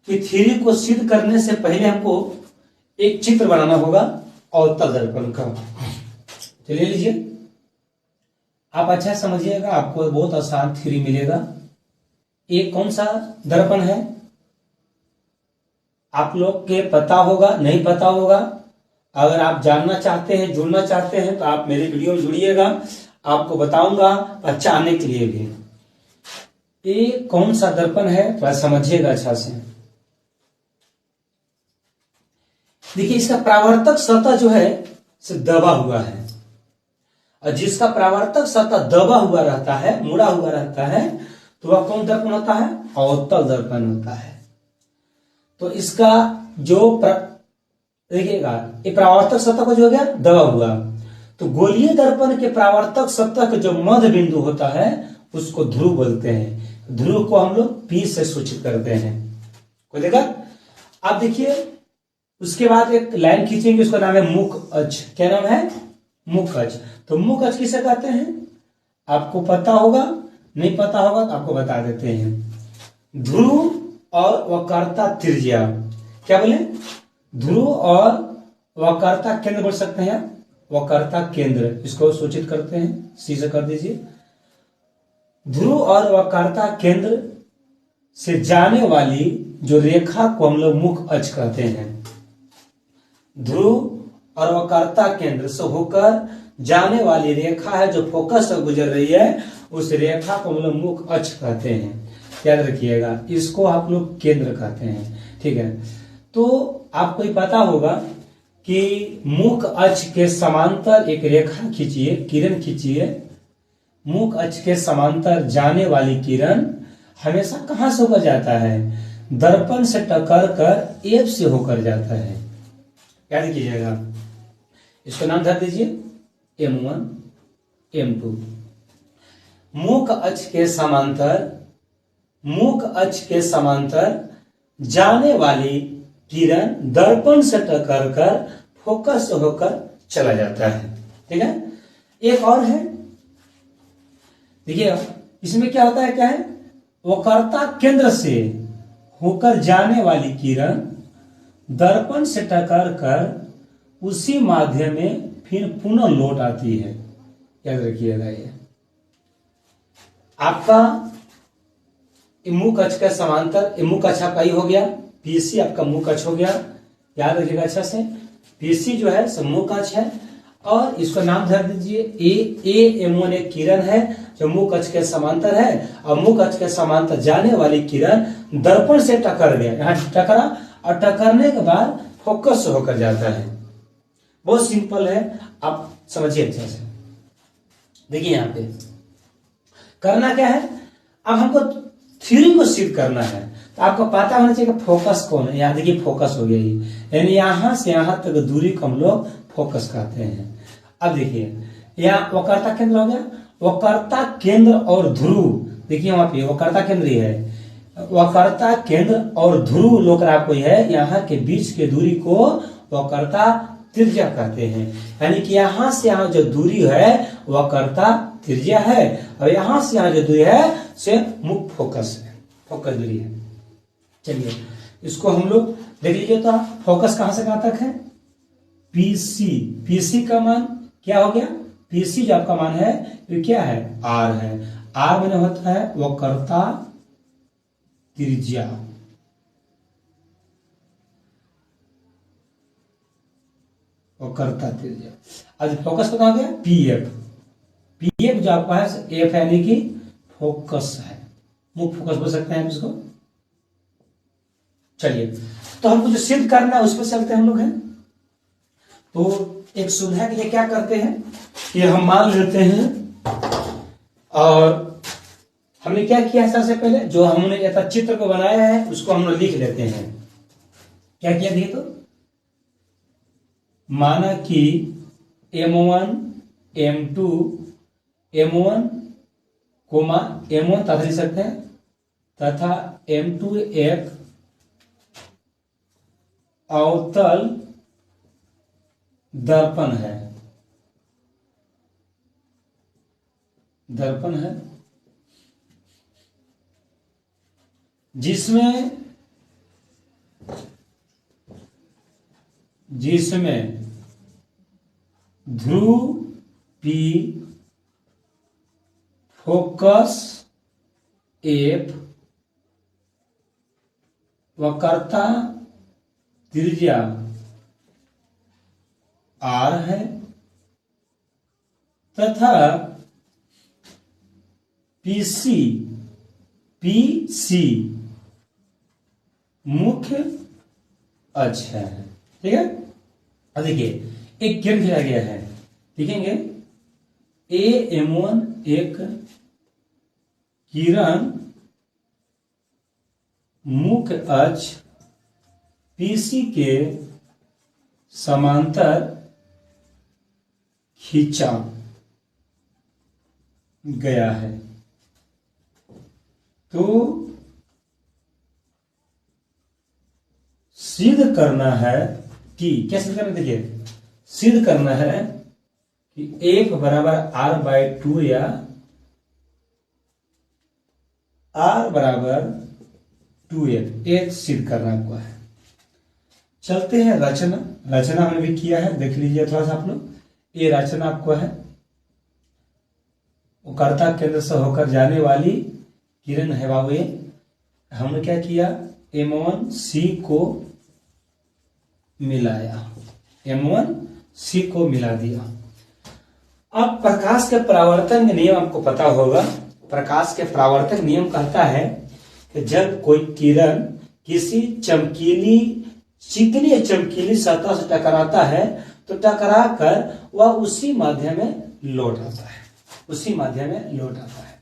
कि थ्योरी को सिद्ध करने से पहले हमको एक चित्र बनाना होगा अवतल दर्पण का। चलिए लीजिए, आप अच्छा समझिएगा, आपको बहुत आसान थ्योरी मिलेगा। एक कौन सा दर्पण है आप लोग के पता होगा, नहीं पता होगा। अगर आप जानना चाहते हैं, जुड़ना चाहते हैं तो आप मेरे वीडियो में जुड़िएगा, आपको बताऊंगा पहचानने के लिए भी। ये कौन सा दर्पण है थोड़ा समझिएगा अच्छा से। देखिए, इसका परावर्तक सतह जो है से दबा हुआ है, और जिसका परावर्तक सतह दबा हुआ रहता है, मुड़ा हुआ रहता है, तो वह कौन दर्पण होता है? अवतल दर्पण होता है। तो इसका जो देखिएगा, ये परावर्तक सतह को जो हो गया दबा हुआ, तो गोलीय दर्पण के परावर्तक सतह का जो मध्य बिंदु होता है उसको ध्रुव बोलते हैं। ध्रुव को हम लोग P से सूचित करते हैं। कोई देखा? अब देखिए, उसके बाद एक लाइन खींचेंगे, उसका नाम है मुख अक्ष। क्या नाम है? मुख अक्ष। तो मुख अक्ष किसे कहते हैं? आपको पता होगा, नहीं पता होगा तो आपको बता देते हैं। ध्रुव और वक्रता त्रिज्या, क्या बोले? ध्रुव और वक्रता केंद्र बोल सकते हैं। वक्रता केंद्र, इसको सूचित करते हैं, सी से कर दीजिए। ध्रुव और वक्रता केंद्र से जाने वाली जो रेखा को हम लोग मुख अक्ष कहते हैं। ध्रुव और वक्रता केंद्र से होकर जाने वाली रेखा है जो फोकस से गुजर रही है, उस रेखा को हम लोग मुख अक्ष कहते हैं। याद रखिएगा, इसको आप लोग केंद्र कहते हैं। ठीक है, तो आपको ही पता होगा कि मुख अक्ष के समांतर एक रेखा खींचिए, किरण खींचिए। मुख अक्ष के समांतर जाने वाली किरण हमेशा कहां से होकर जाता है? दर्पण से टकरा कर एफ से होकर जाता है। याद कीजिएगा, इसको नाम धर दीजिए M1 M2। मुख अक्ष के समांतर जाने वाली किरण दर्पण से टकरा कर फोकस होकर चला जाता है। ठीक है, एक और है, देखिए इसमें क्या होता है, क्या है? वक्रता केंद्र से होकर जाने वाली किरण दर्पण से टकरा कर उसी माध्यम में फिर पुनः लौट आती है। याद रखिएगा, ये आपका मुख अक्ष के समांतर, मुख अक्ष आपका ही हो गया, पीसी आपका मुख अक्ष हो गया। याद रखिएगा अच्छा से, पीसी जो है सब मुख अक्ष है, और इसको नाम धर दीजिए ए M1 एक किरण है जो मुख अक्ष के समांतर है, और मुख अक्ष के समांतर जाने वाली किरण दर्पण से टकरा गया, यहाँ टकरा, और टकराने के बाद फोकस होकर जाता है। बहुत सिंपल है, आप समझिए अच्छे से। देखिए यहाँ पे करना क्या है, अब हमको थ्योरी को सिद्ध करना है, तो आपको पता होना चाहिए कि फोकस कौन है। यहाँ देखिए फोकस हो गया, यानी यहां से यहां तक दूरी को हम लोग फोकस कहते हैं। अब देखिए, यहाँ वक्रता केंद्र हो गया, वक्रता केंद्र और ध्रुव, देखिए वहां पे वक्रता केंद्र ही है, वक्रता केंद्र और ध्रुव लोग आपको है, यहाँ के बीच के दूरी को वक्रता त्रिज्या कहते हैं। यानी कि यहां से यहाँ जो दूरी है वक्रता त्रिज्या है, और यहां से यहाँ जो दूरी है से मुख्य फोकस है, फोकस दूरी है। चलिए इसको हम लोग देख लीजिए, तो फोकस कहां से कहां तक है? पीसी। पीसी का मान क्या हो गया? पीसी जो आपका मान है ये क्या है? आर है। आर मैंने होता है वक्रता त्रिज्या। वक्रता त्रिज्या। आज फोकस कहां गया? पीएफ। पीएफ जो आपका है एफ यानी कि फोकस है, मुख्य फोकस बोल सकते हैं इसको। चलिए, तो हमको जो सिद्ध करना है उस पर चलते हैं हम लोग हैं। तो एक सुविधा के लिए क्या करते हैं कि हम मान लेते हैं, और हमने क्या किया है, सबसे पहले जो हमने ऐसा चित्र को बनाया है उसको हम लोग लिख लेते हैं। क्या किया देखिए, तो माना कि M1 M2 M1 coma M1 तथा लिख सकते हैं, तथा M2 एक अवतल दर्पण है, दर्पण है जिसमें जिसमें ध्रुव P, फोकस F, वक्रता त्रिज्या R है तथा PC मुख्य अक्ष है। ठीक है, अब देखिए एक किरण खींचा गया है, देखेंगे AM1 एक किरण मुख्य अक्ष PC के समांतर खींचा गया है। तो सिद्ध करना है कि क्या सिद्ध करना, देखिए सिद्ध करना है कि F बराबर R/2 या R बराबर 2F, एक सिद्ध करना हुआ है। चलते हैं रचना हमने भी किया है, देख लीजिए थोड़ा सा आप लोग। ये रचना आपको है, वक्रता केंद्र से होकर जाने वाली किरण है बाबू। हमने क्या किया, M1C को मिलाया, M1C को मिला दिया। अब प्रकाश के परावर्तन के नियम आपको पता होगा। प्रकाश के परावर्तन नियम कहता है कि जब कोई किरण किसी चिकनी चमकीली सतह से टकराता है तो टकरा कर वह उसी माध्यम में लौट आता है, उसी माध्यम में लौट आता है।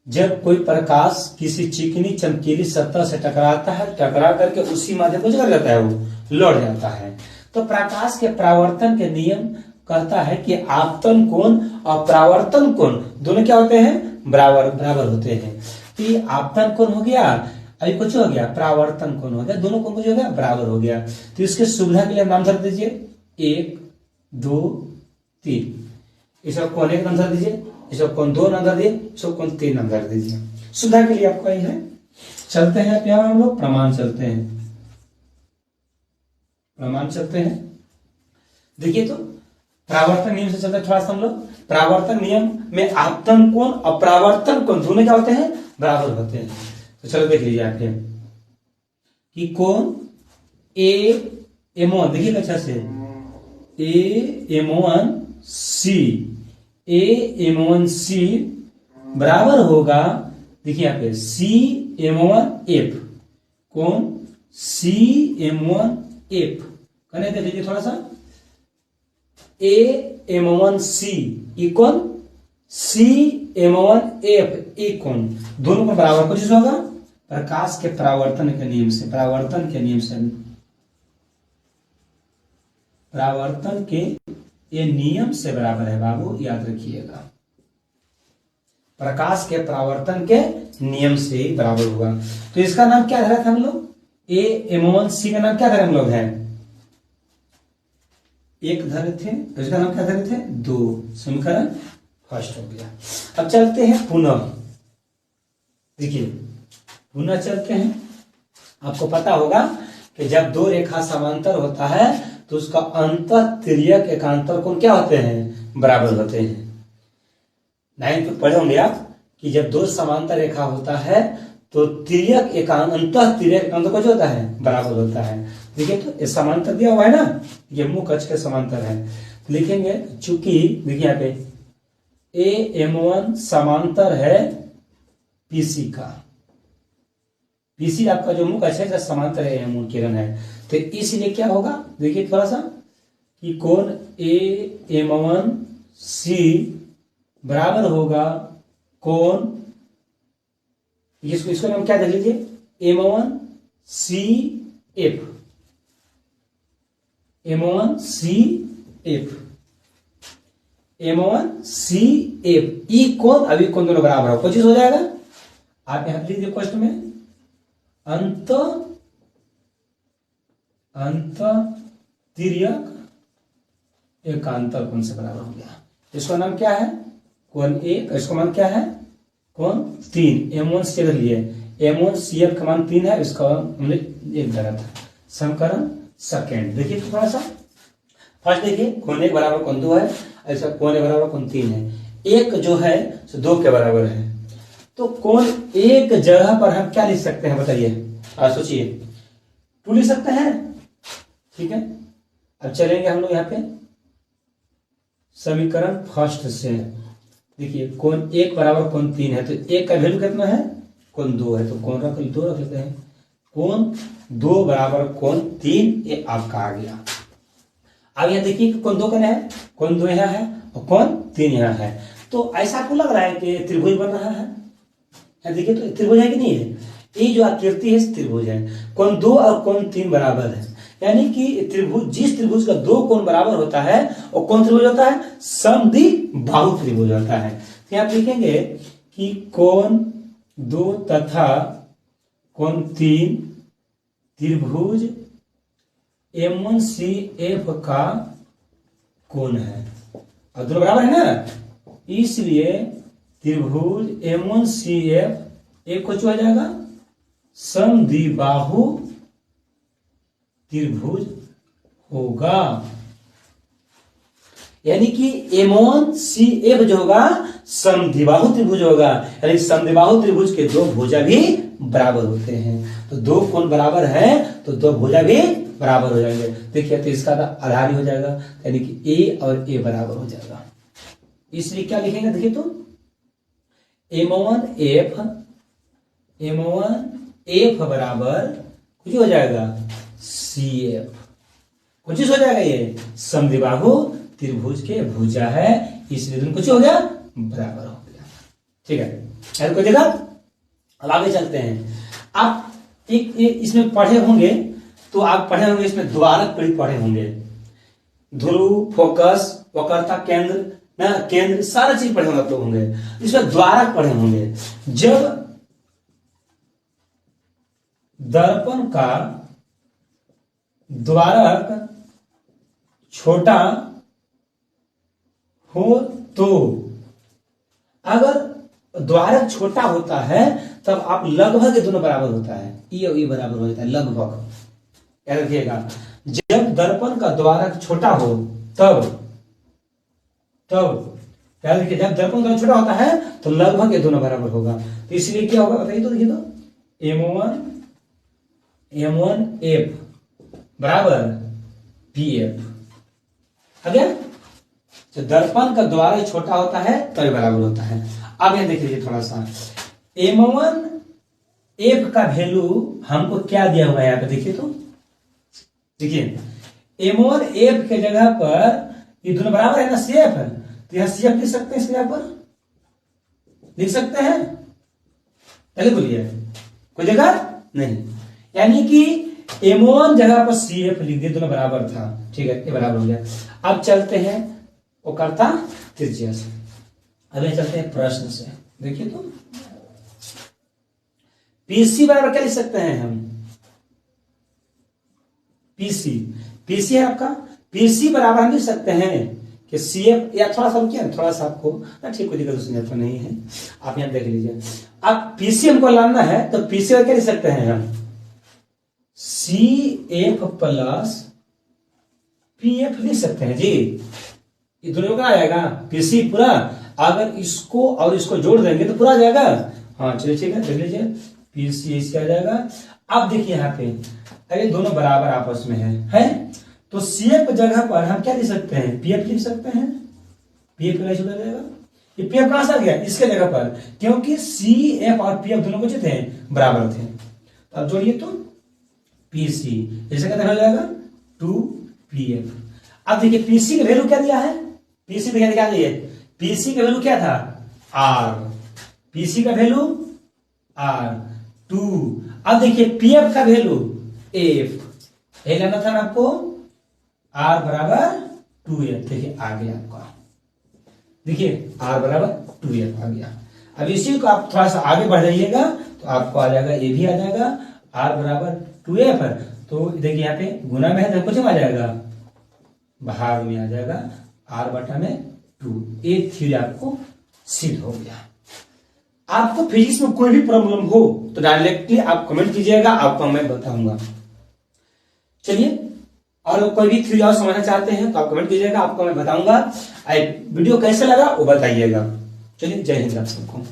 जब कोई प्रकाश किसी चिकनी चमकीली सतह से टकराता है, टकरा करके उसी माध्यम को कर जाता है, वो लौट जाता है। तो प्रकाश के परावर्तन के नियम कहता है कि आपतन कोण और परावर्तन कोण दोनों क्या होते हैं, बराबर होते हैं। तो ये आपतन कोण हो गया, अभी कुछ हो गया, परावर्तन कोण हो गया, दोनों कोण कुछ हो गया, बराबर हो गया। तो इसके सुविधा के लिए नाम धर दीजिए 1 2 3, इसका कोण 1 नाम धर दीजिए, इसका कोण 2 नाम धर दीजिए, इसका कोण 3 नाम धर दीजिए। सुविधा के लिए आपको ये है। चलते हैं अब यहां हम लोग प्रमाण चलते हैं। देखिए तो परावर्तन नियम से चलते थोड़ा सा हम लोग। परावर्तन नियम में आपतन कोण और परावर्तन कोण दोनों क्या होते हैं, बराबर होते हैं। तो चलो देख लीजिए आप कि कोण AM1, देखिए अच्छा से AM1C बराबर होगा, देखिए यहाँ पे CM1F, कोण CM1F करने देख लीजिए थोड़ा सा। AM1C इक्वल CM1F इक्वल दोनों को बराबर कुछ होगा प्रकाश के परावर्तन के नियम से, परावर्तन के ये नियम से बराबर है बाबू, याद रखिएगा। प्रकाश के परावर्तन के नियम से ही बराबर होगा। तो इसका नाम क्या धरा था हम लोग, AM1C का नाम क्या धरे हम लोग हैं, 1 धरे थे, तो इसका नाम क्या धरे थे, 2। समीकरण फर्स्ट हो गया। अब चलते हैं पुनः, देखिए पुनः चलते हैं। आपको पता होगा कि जब दो रेखा समांतर होता है तो उसका अंतः तिर्यक एकांतर कोण क्या होते हैं, बराबर होते हैं। 9th में पढ़े होंगे आप कि जब दो समांतर रेखा होता है तो तिर्यक एकांत, अंतः तिर्यक एकांतर को जो होता है, बराबर होता है। देखिए तो समांतर दिया हुआ है ना, ये मुख्य अक्ष के समांतर है। लिखेंगे चूंकि देखिए यहाँ पे AM1 समांतर है PC का, PC आपका जो मुख्य अक्ष है समांतर है AM1 किरण है, तो इसलिए क्या होगा, देखिए थोड़ा सा कि कोण AM1C बराबर होगा कोण, इसको नाम क्या देख लीजिए, M1CF, M1CF ई कोण, अभी कोण दोनों बराबर हो, 25 हो जाएगा। आप यहां लीजिए क्वेश्चन में अंत तिर्यक एकांतर कोण से बराबर हो गया। इसका नाम क्या है, कोण 1, इसका मान क्या है, कोण 3। M1CF लिए, M1CF का मान 3 है, इसका हमने 1 धरा था। समीकरण सेकेंड। देखिए तो थोड़ा सा फर्स्ट देखिए, कोण 1 बराबर कोण 2 है, ऐसा कोण 1 बराबर कोण 3 है, एक जो है सो 2 के बराबर है। तो कोण एक जगह पर हम क्या लिख सकते हैं बताइए, सोचिए, 2 लिख सकते हैं, ठीक है। अब चलेंगे हम लोग यहाँ पे समीकरण फर्स्ट से। देखिए कोण 1 बराबर कोण 3 है, तो 1 का वैल्यू कितना है, कोण 2 है, तो कोण 2 रख लेते हैं। कोण 2 बराबर कोण 3, ये आपका आ गया। अब यहाँ देखिए कोण 2 कहाँ है, कोण 2 यहाँ है और कोण 3 यहाँ है। तो ऐसा आपको लग रहा है कि त्रिभुज बन रहा है, देखिए तो त्रिभुज है कि नहीं है, ये जो आकृति है त्रिभुज है। कोण 2 और कोण 3 बराबर है, यानी कि त्रिभुज, जिस त्रिभुज का 2 कोण बराबर होता है वो कौन त्रिभुज होता है, समद्विबाहु त्रिभुज होता है। तो यहाँ लिखेंगे कि कोण 2 तथा कोण 3 त्रिभुज M1CF का कोण है, और दोनों बराबर है ना, इसलिए त्रिभुज M1CF एक कुछ हो जाएगा समद्विबाहु त्रिभुज होगा। यानी कि M1CF जो होगा समद्विबाहु त्रिभुज होगा, यानी समद्विबाहु त्रिभुज के 2 भुजा भी बराबर होते हैं। तो 2 कोण बराबर है तो 2 भुजा भी बराबर हो जाएंगे। देखिए तो इसका आधार ही हो जाएगा, यानी कि A और A बराबर हो जाएगा। इसलिए क्या लिखेंगे, देखिए तो M1F बराबर कुछ हो जाएगा CF, कुछ हो जाएगा, ये समद्विबाहु त्रिभुज के भुजा है, इसलिए दोनों कुछ हो गया, बराबर हो गया। ठीक है, कोई देखा। अब आगे चलते हैं। आप एक इसमें पढ़े होंगे, तो आप पढ़े होंगे इसमें द्वारक पढ़े होंगे, ध्रुव, फोकस, वक्रता, केंद्र ना, केंद्र, सारा चीज पढ़े होंगे आप लोग होंगे। इसमें द्वारक पढ़े होंगे। जब दर्पण का द्वारक छोटा हो, तो अगर द्वारक छोटा होता है तब आप लगभग दोनों बराबर होता है, ये और ये बराबर हो जाता है, लगभग। याद रखिएगा, जब दर्पण का द्वारक छोटा हो तब याद रखिए, जब दर्पण का छोटा होता है तो लगभग ये दोनों बराबर होगा। तो इसलिए क्या होगा बताइए तो, देखिए तो M1F बराबर PF आ गया। तो दर्पण का द्वारक छोटा होता है तभी बराबर होता है। अब यहां देख लीजिए थोड़ा सा, M1F का वैल्यू हमको क्या दिया हुआ है यहाँ पे, देखिए तो, देखिए M1F के जगह पर ये दोनों बराबर है ना, CF है, तो यहां CF लिख सकते हैं, इसके जगह पर लिख सकते हैं, पहले बोलिए, कोई जगह नहीं, यानी कि M1 जगह पर CF लिख दिए, दोनों बराबर था, ठीक है, ये बराबर हो गया। अब चलते हैं वक्रता त्रिज्या से, अभी चलते हैं प्रश्न से। देखिए तो PC बराबर क्या लिख सकते हैं हम, PC है आपका, PC बराबर हम लिख सकते हैं कि CF, या थोड़ा सा रुकिए, थोड़ा सा आपको ना, ठीक, कोई दिक्कत नहीं है, आप यहां देख लीजिए। अब PC हमको लाना है तो PC क्या लिख सकते हैं हम, CF प्लस PF लिख सकते हैं जी। ये दोनों का आ जाएगा PC पूरा, अगर इसको और इसको जोड़ देंगे तो पूरा आ जाएगा। हाँ चलिए ठीक है, देख लीजिए, PC इसका आ जाएगा। अब देखिए यहाँ पे अगर दोनों बराबर आपस में है तो CF जगह पर हम क्या लिख सकते हैं, PF लिख सकते हैं, PF का छुड़ा जाएगा। ये PF कहां से आ गया, इसके जगह पर, क्योंकि CF और PF दोनों कुछ थे, बराबर थे। अब जोड़िए तो PC, इसका कितना हो जाएगा 2PF। अब देखिए PC का वैल्यू क्या दिया है, PC देखिए क्या दिया है, PC का वैल्यू क्या था R, PC का वैल्यू R 2। अब देखिए PF का वैल्यू F, यही लेना था ना आपको, R बराबर 2F, देखिए आ गया आपका, देखिए R बराबर 2F आ गया। अब इसी को आप थोड़ा सा आगे बढ़ जाइएगा तो आपको आ जाएगा, ये भी आ जाएगा R बराबर 2F। तो देखिए यहाँ पे गुना में है तो कुछ आ जाएगा, भाग में आ जाएगा, R बटा में 2। एक थ्योरी आपको सिद्ध हो गया। आपको फिजिक्स में कोई भी प्रॉब्लम हो तो डायरेक्टली आप कमेंट कीजिएगा, आपको मैं बताऊंगा। चलिए और कोई भी थ्योरी और समझना चाहते हैं तो आप कमेंट कीजिएगा, आपको मैं बताऊंगा। वीडियो कैसे लगा वो बताइएगा। चलिए, जय हिंद आप सबको।